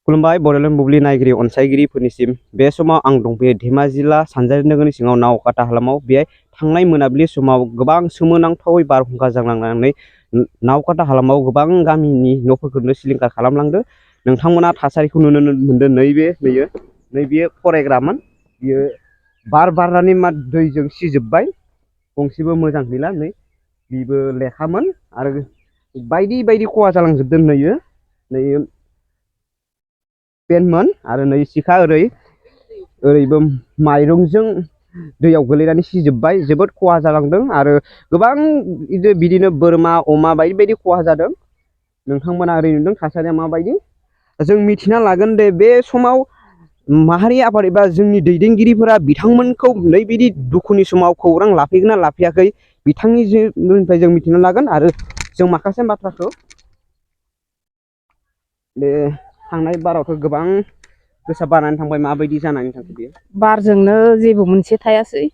खुलुमबाय बड'लेण्ड बुब्लि नायगिरि अनसायगिरिफोरनिसिम बे समाव आं दं बे धेमाजि जिल्ला सानजारि नोगोरनि सिङाव नावकाटा हालामाव बेहाय थांनाय मोनाबिलि समाव गोबां सोमोनांथावै बारहुंखा जालांनानै नावकाटा हालामाव गोबां गामिनि न'फोरखौनो सिलिंखार खालामलांदों। नोंथांमोना थासारिखौ नुनो मोनदों। नैबे फरायग्रामोन बियो बार बारनानै मा दैजों सिजोबबाय गंसेबो मोजां गैला। नै बिबो लेखामोन आरो बायदि बायदि खहा जालांजोबदों। नै पेनमोन आरो नै सिखा ओरैबो माइरंजों दैयाव गोलैनानै सिजोबबाय जोबोद खहा जालांदों आरो गोबां बिदिनो बोरमा अमा बायदि बायदि खहा जादों। नोंथांमोना ओरै नुदों थासारिया माबायदि। जों मिथिना लागोन दे बे समाव माहारि आफाद एबा जोंनि दैदेनगिरिफोरा बिथांमोनखौ नैबायदि दुखुनि समाव खौरां लाफैगोन ना लाफैयाखै बिथांनिफ्राय जों मिथिना लागोन आरो जों माखासे बाथ्राखौ बे थांनाय बारावथ' गोबां गोसा बारनानै थांबाय माबायदि जानानै थांखो बेयो बारजोंनो जेबो मोनसे थायासै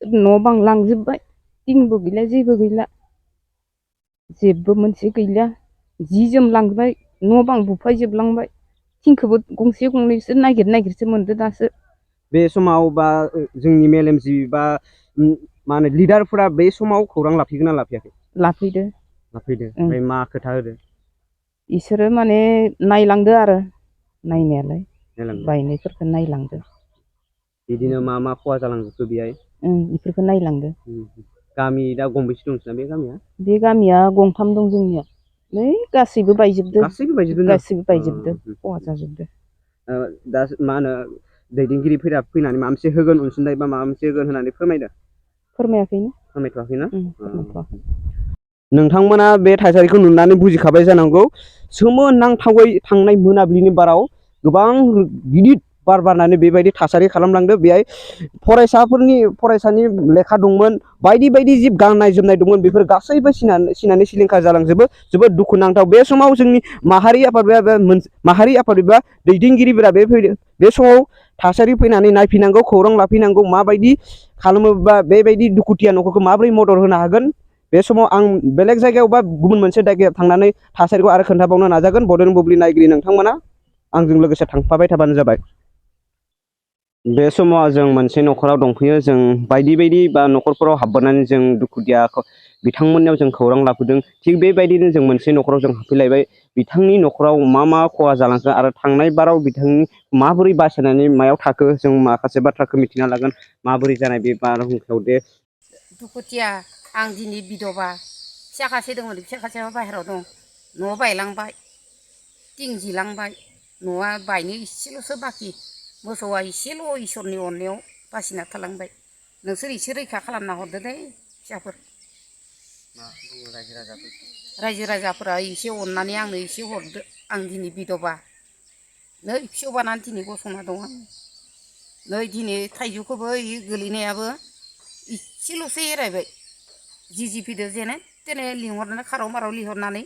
न' बां लांजोबबाय थिंबो गैला जेबो गैला जेबो मोनसे गैला जि जोम लांजोबबाय न' बां बुफायजोबलांबाय थिंखौबो गंसे गंनैसो नागिरसो मोनदो दासो। बे समाव बा जोंनि मेलेमजिबि बा मा होनो लिडारफोरा बे समाव खौरां लाफैगोन ना लाफैयाखै? लाफैदो। ओमफ्राय मा खोथा होदो? इसोरो माने नायलांदो आरो नायनायालाय बायनायफोरखौ नायलांदो। बिदिनो मा मा खहा जालांजोबखो बेहाय बेफोरखौ नायलांदो। गामि दा गंबेसे दं नोंसिना बे गामिया? बे गामिया गंथाम दं जोंनिया। नै गासैबो बायजोबदो गासैबो बायजोबदो खहा जाजोबदो। दा मा होनो दैदेनगिरिफोरा फैनानै माबा मोनसे होगोन अनसुंथाइ बा माबा मोनसे होगोन होननानै फोरमायदों? फोरमायथ'वाखैना? नोंथांमोना बे थासारिखौ नुनानै बुजिखाबाय जानांगौ। सोमोनांथावै थांनाय मोनाबिलिनि बाराव गोबां गिदिर बार बारनानै बेबायदि थासारि खालामलांदो। बेहाय फरायसानि लेखा दंमोन बायदि बायदि जि गाननाय जोमनाय दंमोन बेफोर गासैबो सिनानै सिलिंखार जालांजोबो। जोबोद दुखुनांथाव। बे समाव जोंनि माहारि आफाद एबा दैदेनगिरिफोरा बे समाव थासारि फैनानै नायफैनांगौ खौरां लाफैनांगौ माबायदि खालामोबा बेबायदि दुखुथिया न'खरखौ माबोरै मदद होनो हागोन। बे समाव आं बेलेग जायगायाव बा गुबुन मोनसे जायगायाव थांनानै थासारिखौ आरो खोन्थाबावनो नाजागोन। बड'लेण्ड बुब्लि नायगिरि नोंथांमोना आंजों लोगोसे थांफाबाय थाबानो जाबाय। बे समाव जों मोनसे न'खराव दंफैयो। जों बायदि बायदि बा न'खरफोराव हाबबोनानै जों दुखुथिया बिथांमोननियाव जों खौरां लाफैदों। थिग बेबायदिनो जों मोनसे न'खराव जों हाबफैलायबाय। बिथांनि न'खराव मा मा खहा जालांखो आरो थांनाय बाराव बिथांनि माबोरै बासायनानै मायाव थाखो जों माखासे बाथ्राखौ मिथिना लागोन। माबोरै जानाय बे बारहुंखायाव दे दुखुथिया आं दिनै बिधबा फिसा खासे दंमोन फिसा खासेया बाहेरायाव दं। न'आव बायलांबाय थिं जिलांबाय न'आ बायनो इसेल'सो बाखि मोसौआ इसेल' इसोरनि अननायाव बासिना थालांबाय। नोंसोर एसे रैखा खालामना हरदो दे फिसाफोर। रायजो राजाफोरा एसे अननानै आंनो एसे हरदो। आं दिनै बिधबा नै फिसौ बानानै दिनै गसंना दं आं। नै दिनै थाइजौखौबो गोलैनायाबो इसेल'सो एरायबाय। जि फैदो जेने तेने लिंहरनानै खाराव माराव लिंहरनानै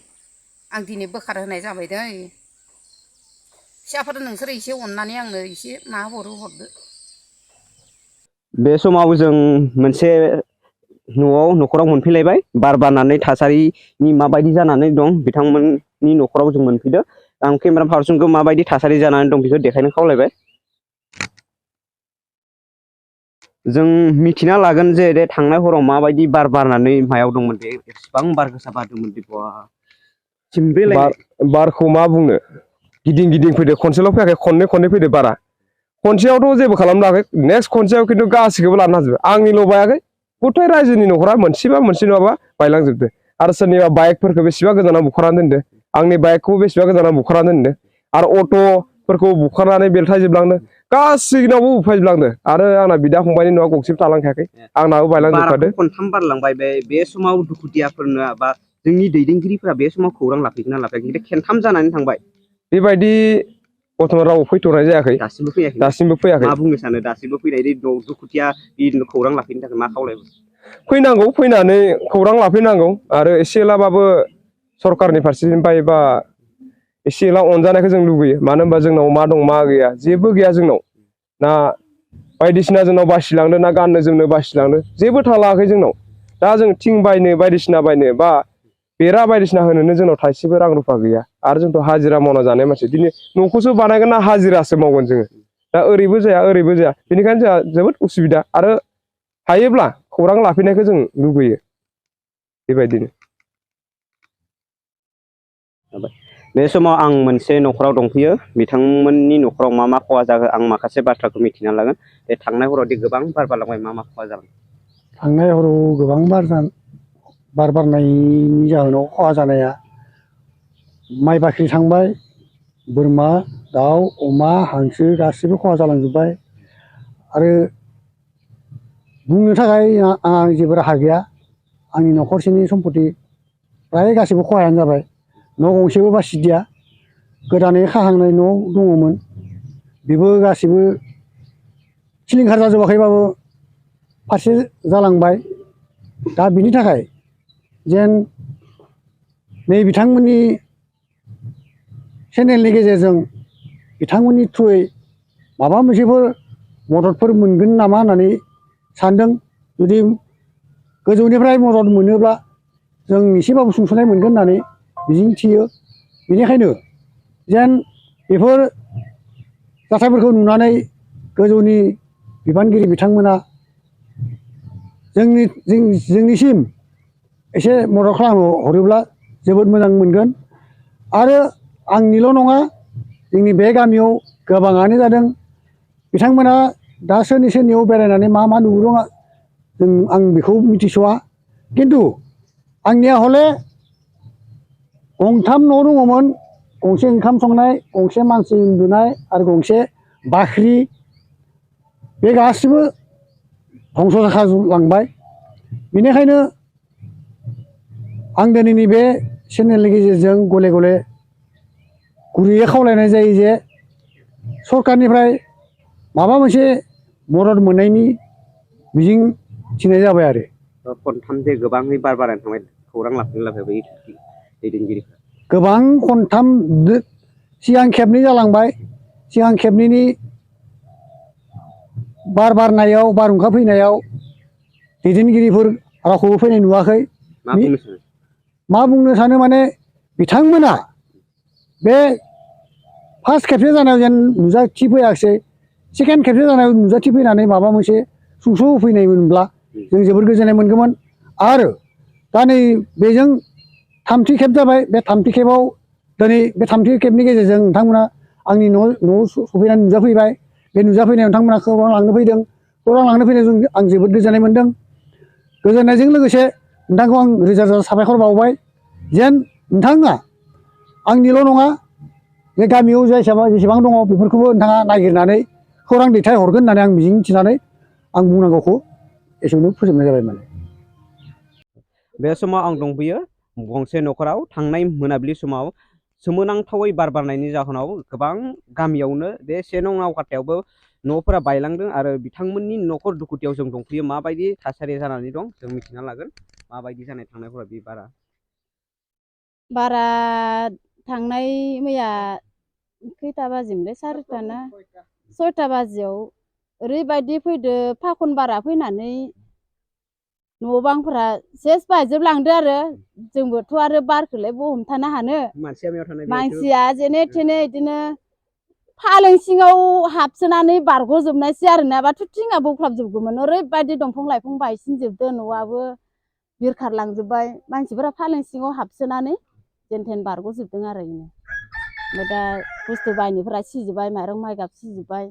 आं दिनै बोखार होनाय जाबाय दै। फिसाफोर नोंसोर एसे अननानै आंनो एसे मा हरदो। बे समाव जों मोनसे न'खराव मोनफैलायबाय। बार बारनानै थासारिनि माबायदि जानानै दं बिथांमोननि न'खराव जों मोनफैदों। आं केमेरा पार्सनखौ माबायदि थासारि जानानै दं बेखौ देखायनो खावलायबाय। जों मिथिना लागोन जे थांनाय हराव माबायदि बार बारनानै मायाव दंमोन बे एसेबां बार गोसा बारदोंमोन बे बारखौ मा बुंनो गिदिं फैदो खनसेल' फैयाखै खननै फैदो बारा। खनसेयावथ' जेबो खालामनो हायाखै नेक्स्ट खनसेयाव खिन्थु गासिखौबो लानो हाजोबो। आंनिल' बायाखै गथाय रायजोनि न'खरा मोनसेबा मोनसे नङाबा बायलांजोबदो। आरो सोरनिबा बाइकफोरखौ बेसेबा गोजानाव बुखारनानै दोनदो। आंनि बाइकखौबो बेसेबा गोजानाव बुखारनानै दोनदो आरो अट'फोरखौ बुखारनानै बेलथायजोबलांदो। गासैनावबो बुफायजोबलांदो आरो आंना बिदा फंबायनि न'आ गंसेबो थालांखायाखै आंनाबो बायलांजोबखादो। खनथाम बारलांबाय बे समाव दुखुथियाफोरनो बा जोंनि दैदेनगिरिफोरा बे समाव खौरां लाफैगोन ना लाफैयाखै खिन्थु खेनथाम जानानै थांबाय। बेबायदि बर्थमान राव फैथ'नाय जायाखै दासिमबो फैयाखै। मा बुंनो सानो दासिमबो फैनाय दुखुथिया खौरां लाफैनो थाखाय मा खावलायो? फैनांगौ फैनानै खौरां लाफैनांगौ आरो एसे एलाबाबो सरकारनि फारसेनिफ्राय बा एसे एला अनजानायखौ जों लुबैयो। मानो होनबा जोंनाव मा दं मा गैया जेबो गैया जोंनाव। ना बायदिसिना जोंनाव बासिलांदो ना गाननो जोमनो बासिलांदो जेबो थालाङाखै जोंनाव। दा जों थिं बायनो बायदिसिना बायनो बा बेरा बायदिसिना होनोनो जोंनाव थाइसेबो रां रुफा गैया आरो जोंथ' हाजिरा मावना जानाय मानसि दिनै न'खौसो बानायगोन ना हाजिरासो मावगोन जोङो दा ओरैबो जाया ओरैबो जाया बेनिखायनो जोंहा जोबोद उसुबिदा आरो हायोब्ला खौरां लाफैनायखौ जों लुबैयो बेबायदिनो बे समाव आं मोनसे न'खराव दंफैयो बिथांमोननि न'खराव मा मा खहा जागोन आं माखासे बाथ्राखौ मिथिना लागोन बे थांनाय हरावदि गोबां बार बारलांबाय मा मा खहा जागोन थांनाय हराव गोबां बार बारनायनि जाहोनाव खहा जानाया माइ बाख्रि थांबाय बोरमा दाउ अमा हांसो गासिबो खहा जालांजोब्बाय आरो बुंनो थाखाय आंहा जेबो राहा गैया आंनि न'खरसेनि सम्पति फ्राय गासिबो खहायानो जाबाय न' गंसेबो बासिदिया गोदानै खाहांनाय न' दङमोन बेबो गासिबो सिलिंखार जाजोबाखैबाबो फारसे जालांबाय दा बिनि थाखाय जेन नै बिथांमोननि चेनेलनि गेजेरजों बिथांमोननि थ्रुयै माबा मोनसेफोर मददफोर मोनगोन नामा होननानै सानदों जुदि गोजौनिफ्राय मदद मोनोब्ला जों एसेबाबो सुंस'नाय मोनगोन होननानै मिजिं थियो बेनिखायनो जेन बेफोर जाथायफोरखौ नुनानै गोजौनि बिबानगिरि बिथांमोना जोंनिसिम एसे मदद खालामनो हरोब्ला जोबोद मोजां मोनगोन आरो आंनिल' नङा जोंनि बे गामियाव गोबाङानो जादों बिथांमोना दा सोरनियाव बेरायनानै मा मा नुदों आं बेखौ मिथिस'वा खिन्थु आंनिया हले गंथाम न' दङमोन गंसे ओंखाम संनाय गंसे मानसि उन्दुनाय आरो गंसे बाख्रि बे गासिबो धंस' जालांबाय बेनिखायनो आं दिनैनि बे चेनेलनि गेजेरजों गले गले गुरैयै खावलायनाय जायो जे सरकारनिफ्राय माबा मोनसे मदद मोननायनि मिजिं थिनाय जाबाय आरो खनथामजे गोबाङै बार बारनानै थांबाय खौरां लाफैनो लाफैबाय दैदेनगिरिफ्रा गोबां खनथाम सिगां खेबनै जालांबाय सिगां खेबनैनि बार बारनायाव बारहुंखा फैनायाव दैदेनगिरिफोर रावखौबो फैनाय नुवाखै मा बुंनो सानो माने बिथांमोना बे फार्स्ट खेबसे जानायाव जेन नुजाथिफैयाखिसै सेकेन्ड खेबसे जानायाव नुजाथिफैनानै माबा मोनसे सुंस' होफैनायमोनब्ला जों जोबोर गोजोननाय मोनगौमोन आरो दा नै बेजों थामथि खेब जाबाय बे थामथि खेबाव दिनै बे थामथि खेबनि गेजेरजों नोंथांमोना आंनि न'आव सफैनानै नुजाफैबाय बे नुजाफैनायाव नोंथांमोना खौरां लांनो फैदों खौरां लांनो फैनायजों आं जोबोद गोजोननाय मोनदों गोजोननायजों लोगोसे नोंथांखौ आं रोजा रोजा साबायखर बावबाय जेन नोंथाङा आंनिल' नङा बे गामियाव जेसेबां दङ बेफोरखौबो नोंथाङा नागिरनानै खौरां दैथाय हरगोन होननानै आं मिजिं थिनानै आं बुंनांगौखौ एसेयावनो फोजोबनाय जाबाय माने बे समाव आं दंफैयो गंसे न'खराव थांनाय मोनाबिलि समाव सोमोनांथावै बार बारनायनि जाहोनाव गोबां गामियावनो बे से नं नावखाथायावबो न'फोरा बायलांदों आरो बिथांमोननि न'खर दुखुथियाव जों दंफैयो माबायदि थासारि जानानै दं जों मिथिना लागोन माबायदि जानाय थांनायफोरा बे बारा थांनाय मैया खैथा बाजिमोनलाय सारिथा ना सयथा बाजियाव ओरैबायदि फैदो फाखन बारा फैनानै न' बांफोरा सेस बायजोबलांदो आरो जोंबोथ' आरो बारखौलाय बहा हमथानो हानो मानसिया जेने थेने बिदिनो फालें सिङाव हाबसोनानै बारग'जोबनायसै आरो नाबाथ' थिङा बौख्लाबजोबगौमोन ओरैबायदि दंफां लाइफां बायसिनजोबदो न'आबो बिरखारलांजोब्बाय मानसिफोरा फालें सिङाव हाबसोनानै जेन थेन बारग'जोबदों आरो बेनो ओमफ्राय दा बुस्थु बायनायफोरा सिजोब्बाय माइरं माइगाब सिजोब्बाय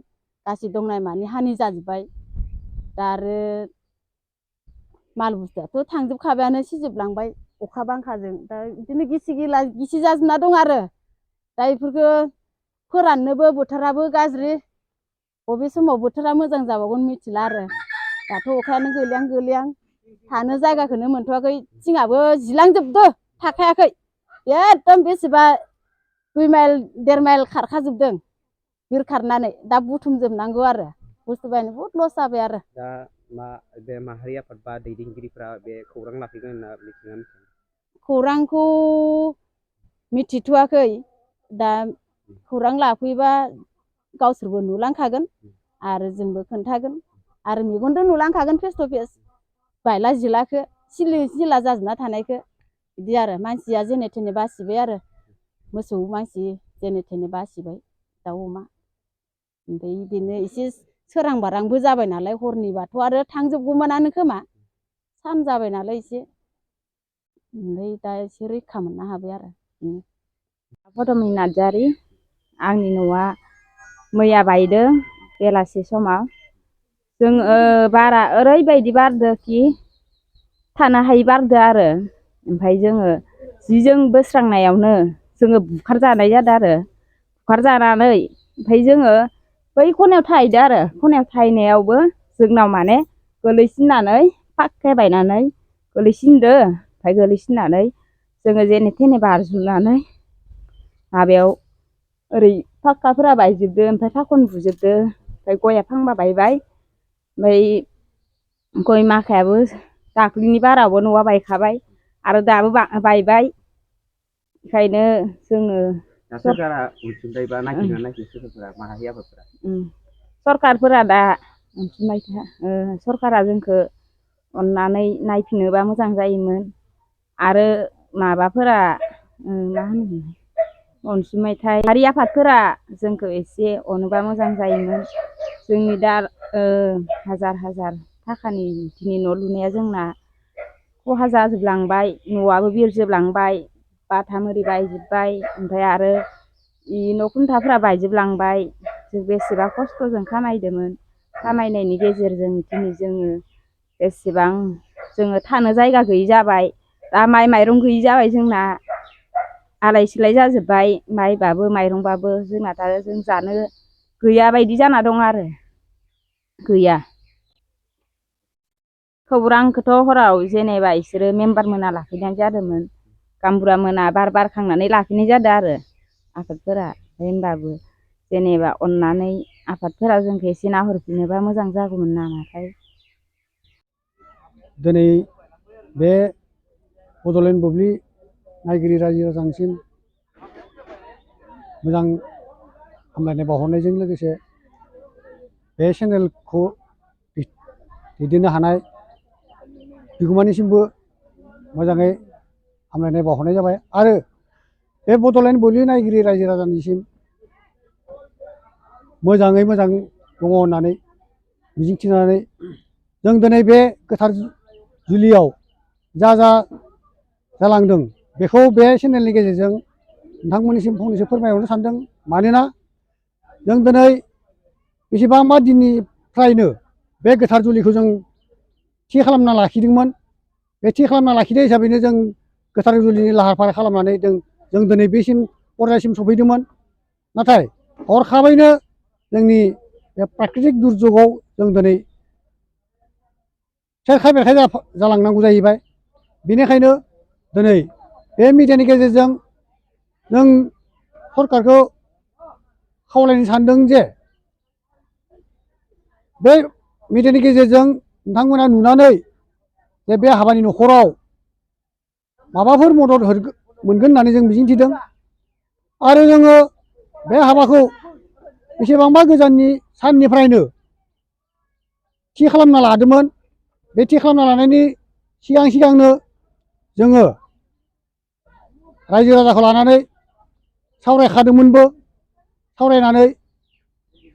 गासै दंनाय मानि हानि जाजोब्बाय दा आरो माल बुस्थुआथ' थांजोबखाबायानो सिजोबलांबाय अखा बांखाजों दा बिदिनो गिसि जाजोबना दं आरो दा बेफोरखौ फोराननोबो बोथोराबो गाज्रि बबे समाव बोथोरा मोजां जाबावगोन मिथिला आरो दाथ' अखायानो गोलैहां थानो जायगाखौनो मोनथ'वाखै थिङाबो जिलांजोबदो थाखायाखै एकदम बेसेबा 2 माइल 1.5 माइल खारखाजोबदों बिरखारनानै दा बुथुमजोबनांगौ आरो बुस्थु बायनो बहुद लस जाबाय आरो दा बे माहारि आफाद बा दैदेनगिरिफ्रा बे खौरां लाफैगोन होनना मिथिना खौरांखौ मिथिथ'वाखै दा खौरां लाफैबा गावसोरबो नुलांखागोन आरो जोंबो खोन्थागोन आरो मेगनजों नुलांखागोन फेस टु फेस बायला जिलाखौ सिला जाजोबना थानायखौ बिदि आरो मानसिया जेने थेने बासिबाय आरो मोसौ मानसि जेने थेने बासिबाय दाउ अमा ओमफ्राय बिदिनो एसे सोरां बारांबो जाबाय नालाय हरनिबाथ' आरो थांजोबगौमोनानो खोमा सान जाबाय नालाय एसे ओमफ्राय दा एसे रैखा मोननो हाबाय आरो पदमि नार्जारि आंनि न'आ मैया बायदों बेलासि समाव जों बारा ओरैबायदि बारदोखि थानो हायि बारदो आरो ओमफ्राय जोङो जिजों बोस्रांनायावनो जोङो बुखारजानाय जादों आरो बुखारजानानै ओमफ्राय जोङो बै खनायाव थाहैदो आरो खनायाव थाहैनायावबो जोंनाव माने गोलैसिननानै फाक्काया बायनानै गोलैसिनदो ओमफ्राय गोलैसिननानै जोङो जेने थेने बारजुमनानै माबायाव ओरै फाक्काफोरा बायजोबदो ओमफ्राय फाखन बुजोबदो ओमफ्राय गया फांबा बायबाय ओमफ्राय गय माखायाबो दाख्लिनि बारावबो न'आ बायखाबाय आरो दाबो बायबाय ओंखायनो जोङो सोरखारा अनसुंथाइ बा नागिरना नायखो सोरखारफोरा माहारि आफादफोरा सरकारफोरा दा अनसुंथाइ सरकारा जोंखौ अननानै नायफिनोबा मोजां जायोमोन आरो माबाफोरा मा होनो अनसुंथाइ आफादफोरा जोंखौ एसे अनोबा मोजां जायोमोन जोंनि दा हाजार हाजार थाखानि दिनै न' लुनाया जोंना खहा जाजोबलांबाय न'आबो बिरजोबलांबाय बाथाम ओरि बायजोब्बाय ओमफ्राय आरो न' खुन्थाफ्रा बायजोबलांबाय जों बेसेबा खस्थ'जों खामायदोंमोन खामायनायनि गेजेरजों दिनै जोङो बेसेबां जोङो थानो जायगा गैयि जाबाय दा माइ माइरं गैयि जाबाय जोंना आलाय सिलाय जाजोब्बाय माइबाबो माइरंबाबो जोंना दा जों जानो गैया बायदि जाना दं आरो गैया खौरांखौथ' हराव जेनेबा बिसोरो मेम्बार मोना लाखिनाय जादोंमोन गामबुरा मोना बारखांनानै लाखिनाय जादों आरो आफादफोरा होनबाबो जेनेबा अननानै आफादफोरा जोंखौ एसे नाहरफिनोबा मोजां जागौमोन नामाथाय दिनै बे बड'लेण्ड बुब्लि नायगिरि रायजो राजानिसिम मोजां हामलायनाय बावहरनायजों लोगोसे बे चेनेलखौ दैदेननो हानाय बिगोमानिसिमबो मोजाङै हामलायनाय बावहरनाय जाबाय आरो बे बड'लेण्ड बुब्लि नायगिरि रायजो राजानिसिम मोजाङै मोजां दङ होननानै मिजिंथिनानै जों दिनै बे गोथार जुलियाव जा जालांदों बेखौ बे चेनेलनि गेजेरजों नोंथांमोननिसिम फंनैसो फोरमायहरनो सानदों मानोना जों दिनै बेसेबांबा दिननिफ्रायनो बे गोथार जुलिखौ जों थि खालामना लाखिदोंमोन बे थि खालामना लाखिनाय हिसाबैनो जों गोथार जुलिनि लाहार फाहार खालामनानै जों दिनै बेसिम पर्यायसिम सफैदोंमोन नाथाय हरखाबैनो जोंनि बे प्राकृतिक दुर्जगआव जों दिनै सेरखाय बेरखाय जालांनांगौ जाहैबाय बेनिखायनो दिनै बे मिडियानि गेजेरजों जों सरकारखौ खावलायनो सानदों जे बे मिडियानि गेजेरजों नोंथांमोना नुनानै जे बे हाबानि न'खराव माबाफोर मदद मोनगोन होननानै जों मिजिंथिदों आरो जोङो बे हाबाखौ बेसेबांबा गोजाननि साननिफ्रायनो थि खालामना लादोंमोन बे थि खालामना लानायनि सिगांनो जोङो रायजो राजाखौ लानानै सावरायखादोंमोनबो सावरायनानै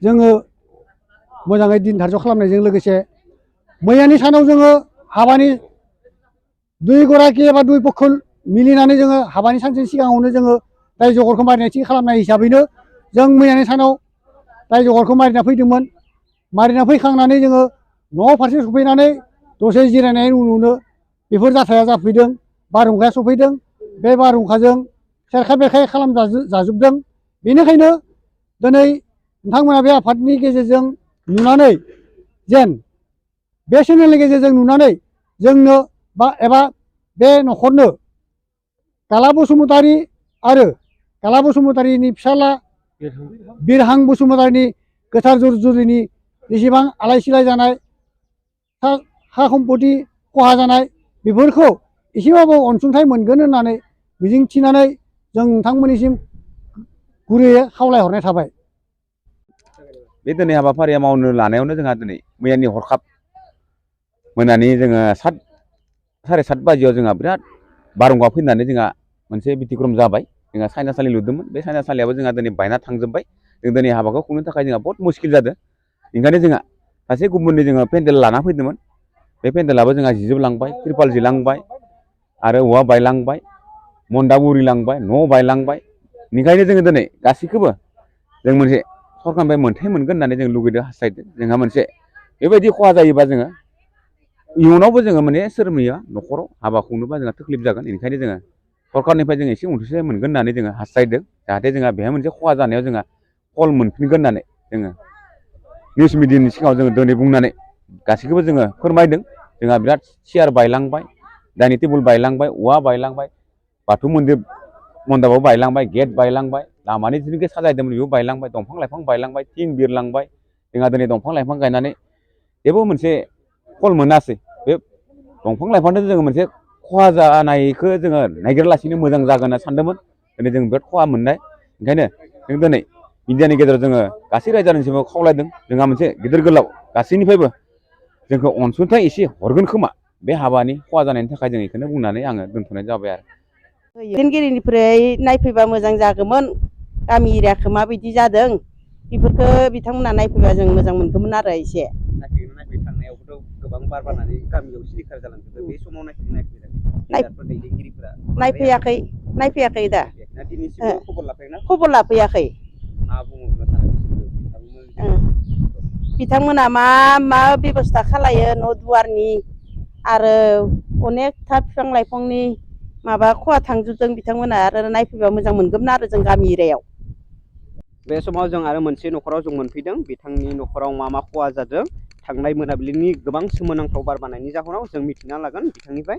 जोङो मोजाङै दिन धार्य खालामनायजों लोगोसे मैयानि सानाव जोङो हाबानि दुइ गराखि एबा दुइ पक्ष मिलिनानै जोङो हाबानि सानसे सिगाङावनो जोङो रायजो जगरखौ मारिनाय थि खालामनाय हिसाबैनो जों मैयानि सानाव रायजो जगरखौ मारिना फैदोंमोन मारिना फैखांनानै जोङो न' फारसे सफैनानै दसे जिरायनायनि उनावनो बेफोर जाथाया जाफैदों बारहुंखाया सफैदों बे बारहुंखाजों सेरखाय बेरखाय जाजोबदों बेनिखायनो दिनै नोंथांमोना बे आफादनि गेजेरजों नुनानै जेन बे चेनेलनि गेजेरजों नुनानै जोंनो एबा बे न'खरनो गाला बसुमतारी आरो गाला बसुमतारीनि फिसाला बिरहां बसुमतारीनि गोथार जुलिनि जेसेबां आलाय सिलाय जानाय हा सम्पति खहा जानाय बेफोरखौ एसेबाबो अनसुंथाइ मोनगोन होननानै मिजिंथिनानै जों नोंथांमोननिसिम गुरैयै खावलायहरनाय थाबाय। बे दिनै हाबाफारिया मावनो लानायावनो जोंहा दिनै मैयानि हरखाब मोनानि जोङो 7:30 बाजियाव जोंहा बिराद बारहुंखा फैनानै जोंहा मोनसे बिथिक्रम जाबाय जोंहा साइनासालि लुदोंमोन बे साइनासालियाबो जोंहा दिनै बायना थांजोब्बाय जों दिनै हाबाखौ खुंनो थाखाय जोंहा बहुत मुस्किल जादों ओंखायनो जोंहा सासे गुबुननि जोङो पेन्डेल लाना फैदोंमोन बे पेन्डेलाबो जोंहा जिजोबलांबाय त्रिपाल जिलांबाय आरो औवा बायलांबाय मन्दाब उरिलांबाय न' बायलांबाय ओंखायनो जोङो दिनै गासैखौबो जों मोनसे सरकारनिफ्राय मोन्थाय मोनगोन होननानै जों लुगैदों हास्थायदों जोंहा मोनसे बेबायदि खहा जायोबा जोङो इयुनावबो जोङो माने सोरनिबा न'खराव हाबा खुंनोबा जोंहा तकलिफ जागोन बेनिखायनो जोङो सरकारनिफ्राय जों एसे अनसुंथाइ मोनगोन होननानै जोङो हास्थायदों जाहाथे जोंहा बेहाय मोनसे खहा जानायाव जोंहा फल मोनफिनगोन होननानै जोङो निउस मिडियानि सिगाङाव जोङो दिनै बुंनानै गासैखौबो जोङो फोरमायदों जोंहा बिराद सियार बायलांबाय डाइनिं टेबोल बायलांबाय औवा बायलांबाय बाथौ मन्दाबाव बायलांबाय गेट बायलांबाय लामानि जिनिखि साजायदोंमोन बेबो बायलांबाय दंफां लाइफां बायलांबाय थिं बिरलांबाय जोंहा दिनै दंफां लाइफां गायनानै जेबो मोनसे फल मोनासै बे दंफां लाइफांजों जोङो मोनसे खहा जानायखौ जोङो नागिरालासिनो मोजां जागोन होनना सानदोंमोन दिनै जों बिराद खहा मोननाय ओंखायनो जों दिनै मिडियानि गेजेराव जोङो गासै रायजोनिसिमाव खावलायदों जोंहा मोनसे गिदिर गोलाव गासैनिफ्रायबो जोंखौ अनसुंथाइ एसे हरगोन खोमा बे हाबानि खहा जानायनि थाखाय जों बेखौनो बुंनानै आङो दोनथ'नाय जाबाय आरो दैदेनगिरिनिफ्राय नायफैबा मोजां जागौमोन गामि एरियाखौ माबायदि जादों बेफोरखौ बिथांमोना नायफैबा जों मोजां मोनगौमोन आरो एसे नायफै थांनायावबोथ' गोबां बार बारनानै गामियाव सिलिंखार जालांजोबदों बे समाव नायफैयाखै दैदेनगिरिफोरा नायफैयाखै दा दिनैसिमबो खबर लाफैना खबर लाफैयाखै मा बुङो सानो बिथांमोना मा मा बेब'स्था खालायो न' दुवारनि आरो अनेकथा बिफां लाइफांनि माबा खहा थांजोबदों बिथांमोना आरो नायफैबा मोजां मोनगौमोन आरो जों गामि एरियायाव बे समाव जों आरो मोनसे न'खराव जों मोनफैदों बिथांनि न'खराव मा मा खहा जादों थांनाय मोनाबिलिनि गोबां सोमोनांथाव बार बारनायनि जाहोनाव जों मिथिना लागोन बिथांनिफ्राय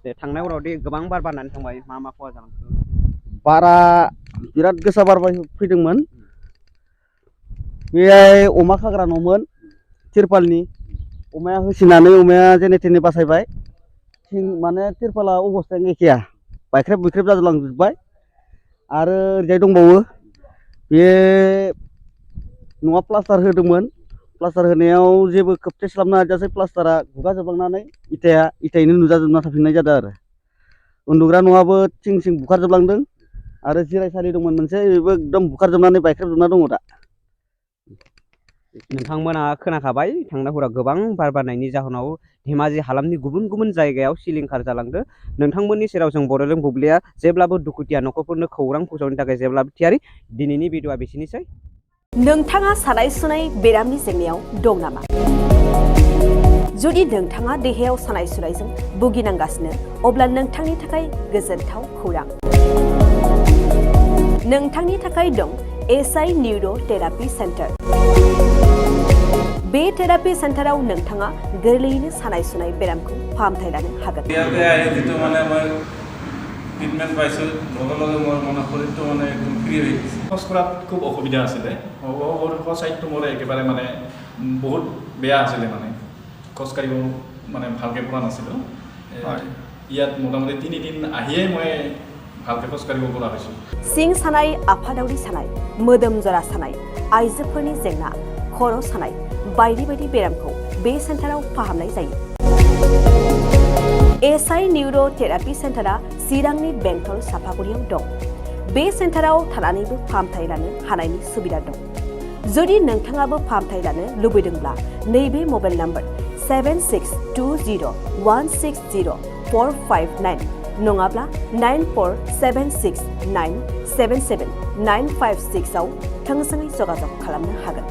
जे थांनाय हरावदि गोबां बार बारनानै थांबाय मा मा खहा जालांखो बारा बिराद गोसा बार फैदोंमोन बेहाय अमा खाग्रा न'मोन तिरपालनि अमाया होसिनानै अमाया जेने थेने बासायबाय माने तिरपाला अबस्थायानो गैखाया बायख्रेब बुख्रेब जाजोबलांजोब्बाय आरो ओरैजाय दंबावो बे न'आ प्लास्टार होदोंमोन प्लास्टार होनायाव जेबो खोबथेस्लाबनो हाजासे प्लास्टारा गुगाजोबलांनानै इथायैनो नुजाजोबना थाफिननाय जादों आरो उन्दुग्रा न'आबो थिं सिं बुखारजोबलांदों आरो जिरायसालि दंमोन मोनसे बेबो एकदम बुखारजोबनानै बायख्रेबजोबना दङ दा नोंथांमोना खोनाखाबाय थांनाय हराव गोबां बार बारनायनि जाहोनाव धेमाजि हालामनि गुबुन गुबुन जायगायाव सिलिंखार जालांदों नोंथांमोननि सेराव जों बड'लेण्ड बुब्लिया जेब्लाबो दुखुथिया न'खरफोरनो खौरां फोसावनो थाखाय जेब्लाबो थियारि दिनैनि भिडिअआ बेसेनोसै नोंथाङा सानाय सुनाय बेरामनि जेंनायाव दं नामा जुदि नोंथाङा देहायाव सानाय सुनायजों भुगिनांगासिनो अब्ला नोंथांनि थाखाय गोजोनथाव खौरां नोंथांनि थाखाय दं एसआइ निउर' थेरापि सेन्टार बे थेरापि सेन्टाराव नोंथाङा गोरलैयैनो सानाय सुनाय बेरामखौ फाहामथाय लानो हागोन ট্ৰিটমেণ্ট পাইছোঁ লগে লগে মোৰ মনৰ শৰীৰটো মানে একদম ফ্ৰী হৈ গৈছে খোজ কঢ়াত খুব অসুবিধা আছিলে ছাইডটো মোৰ একেবাৰে মানে বহুত বেয়া আছিলে মানে খোজকাঢ়িব মানে ভালকৈ পৰা নাছিলোঁ ইয়াত মোটামুটি 3 দিন আহিয়ে মই ভালকৈ খোজকাঢ়িব পৰা হৈছোঁ सिं सानाय आफादावरि सानाय मोदोम जरा सानाय आइजोफोरनि जेंना खर' सानाय बायदि बायदि बेरामखौ बे सेन्टाराव फाहामनाय जायो एसआइ निउर' थेरापि सेन्टारा चिरांनि बेंटल सापागुरियाव दं बे सेन्टाराव थानानैबो फाहामथाय लानो हानायनि सुबिदा दं जुदि नोंथाङाबो फाहामथाय लानो लुबैदोंब्ला नैबे मबाइल नाम्बार 7620160459 नङाब्ला 9476977956 आव थोंजोङै जगाजग खालामनो हागोन